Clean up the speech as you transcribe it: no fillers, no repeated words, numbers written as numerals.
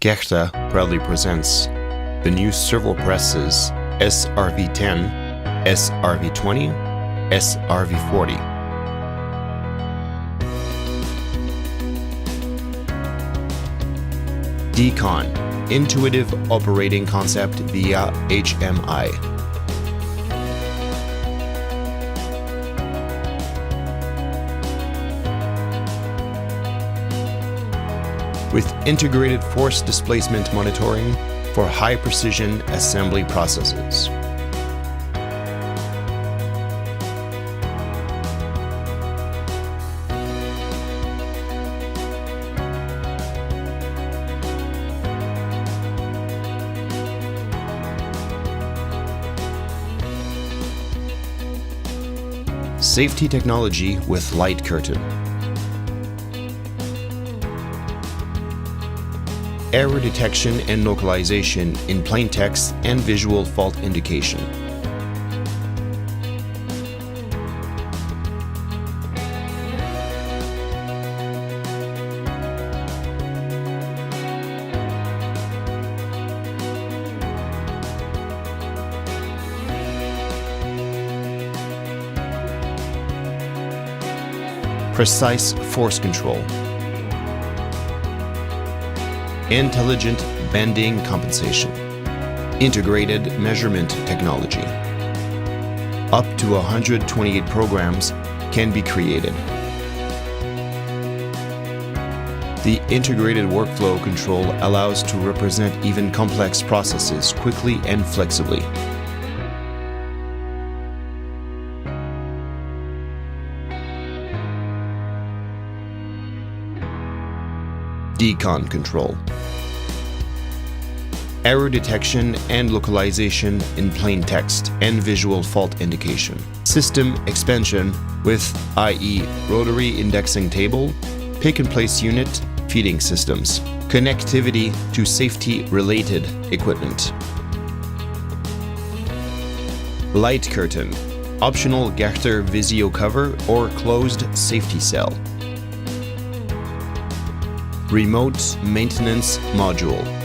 Gechter proudly presents the new Servopresses SRV10, SRV20, SRV40. DCON, Intuitive Operating Concept via HMI. With integrated force displacement monitoring for high-precision assembly processes. Safety technology with light curtain. Error detection and localization in plain text and visual fault indication. Precise force control. Intelligent bending compensation. Integrated measurement technology. Up to 128 programs can be created. The integrated workflow control allows to represent even complex processes quickly and flexibly. DCON control. Error detection and localization in plain text and visual fault indication. System expansion with i.e. rotary indexing table, pick-and-place unit, feeding systems. Connectivity to safety-related equipment. Light curtain. Optional Gechter Visio cover or closed safety cell. Remote maintenance module.